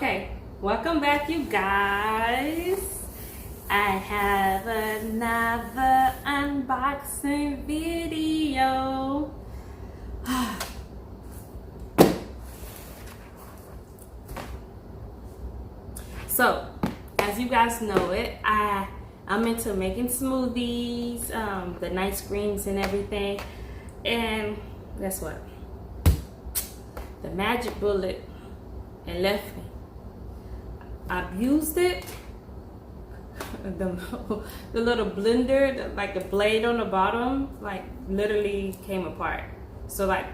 Okay, welcome back, you guys. I have another unboxing video. So, as you guys know it, I'm into making smoothies, the nice greens and everything. And guess what? The magic bullet and left me. I've used it. The little blender, like the blade on the bottom, like literally came apart. So like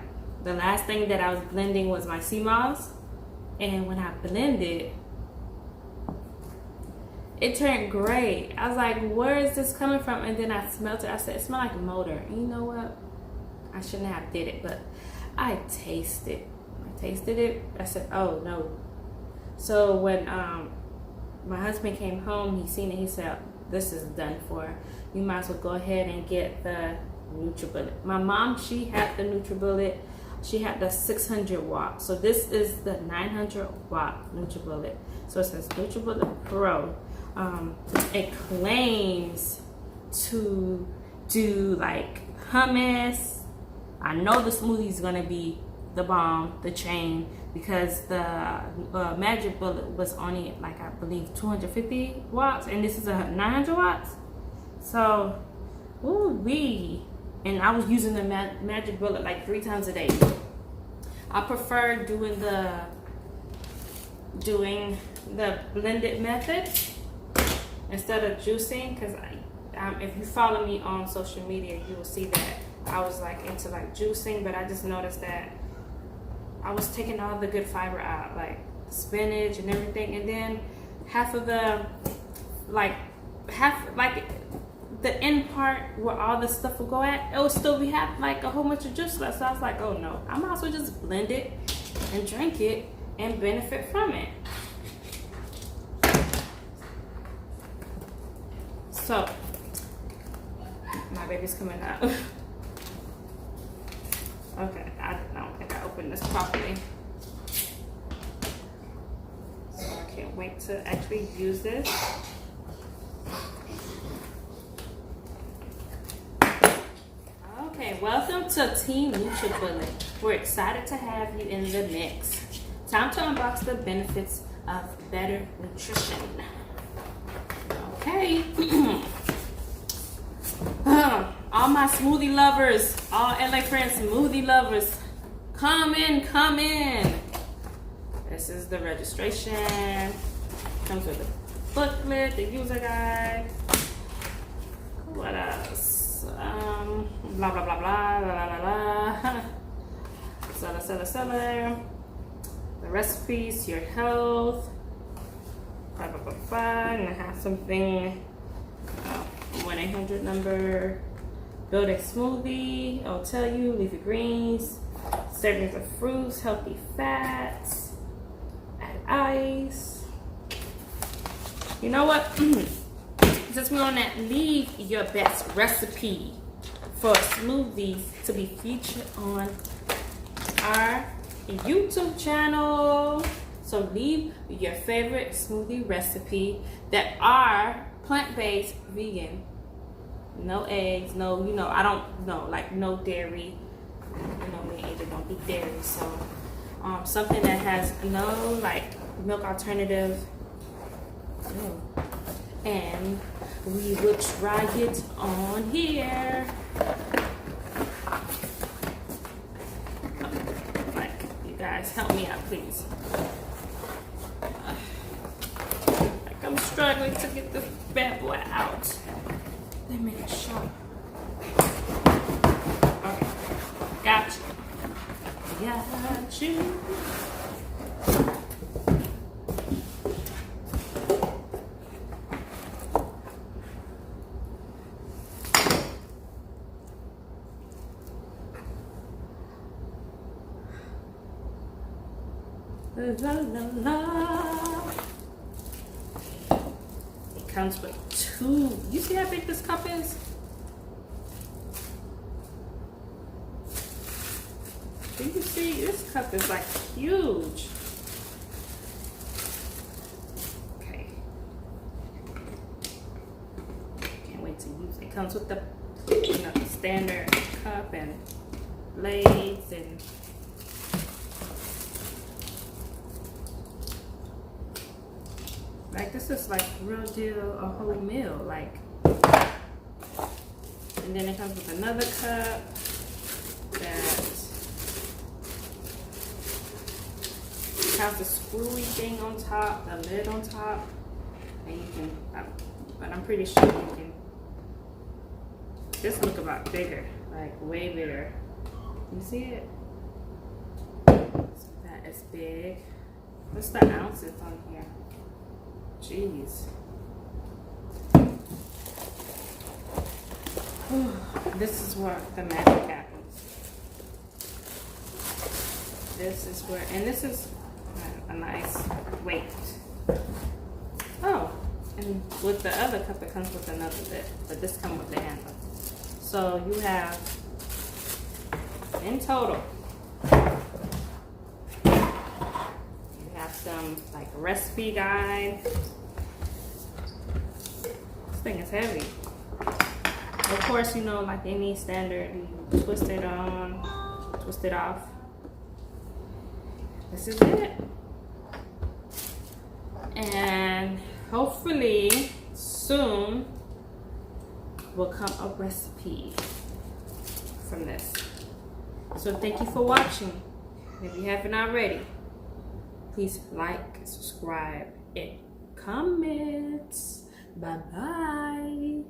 the last thing that I was blending was my sea moss, and when I blended, it turned gray. I was like, where is this coming from? And then I smelled it. I said, it smells like a motor. And you know what? I shouldn't have did it, but I tasted it. I said, oh no. So when my husband came home, he seen it. He said, this is done for. You might as well go ahead and get the Nutribullet. My mom, she had the Nutribullet. She had the 600 watt. So this is the 900 watt Nutribullet. So it says Nutribullet Pro. It claims to do like hummus. I know the smoothie is gonna be the bomb, the chain, because the magic bullet was only like, I believe 250 watts, and this is a 900 watts. So, ooh-wee. And I was using the magic bullet like 3 times a day. I prefer doing the blended method instead of juicing, because if you follow me on social media, you will see that I was like into like juicing, but I just noticed that I was taking all the good fiber out, like spinach and everything, and then half the end part where all the stuff will go at, it will still be have like a whole bunch of juice left. So I was like, oh no, I might as well just blend it and drink it and benefit from it. So my baby's coming out. Okay, I don't think I opened this properly. So I can't wait to actually use this. Okay, welcome to Team Nutribullet. We're excited to have you in the mix. Time to unbox the benefits of better nutrition. Okay. All my smoothie lovers, all LA friends smoothie lovers, come in. This is the registration. Comes with a booklet, the user guide. What else? Blah blah blah blah blah blah blah. Seller. The recipes, your health. Blah blah blah blah. And I have something. 1-800 number. Build a smoothie. I'll tell you. Leafy greens. Servings of fruits. Healthy fats. Add ice. You know what? Since we're on that, leave your best recipe for smoothies to be featured on our YouTube channel. So leave your favorite smoothie recipe that are plant-based, vegan. No eggs, no, I don't know, like no dairy. Me either don't eat dairy. So something that has no like milk alternative. And we will try it on here. Like, you guys help me out, please. Like I'm struggling to get this bad boy out. Let me show. Okay, got you. La, la, la. It comes with 2. You see how big this cup is? Do you see? This cup is like huge. comes with the, you know, standard cup and blades and like this is like real deal a whole meal, like. And then it comes with another cup that has the screwy thing on top, the lid on top, and you can, but I'm pretty sure you can. This look about bigger, like way bigger. You see it? That is big. What's the ounces on here? Jeez. This is where the magic happens. This is where, and this is a nice weight. Oh, and with the other cup, it comes with another bit, but this comes with the handle. So you have, in total, you have some like recipe guide. This thing is heavy. Of course, you know, like any standard, you twist it on, twist it off. This is it. And hopefully soon will come a recipe from this. So thank you for watching. If you haven't already, please like, subscribe, and comment. Bye-bye.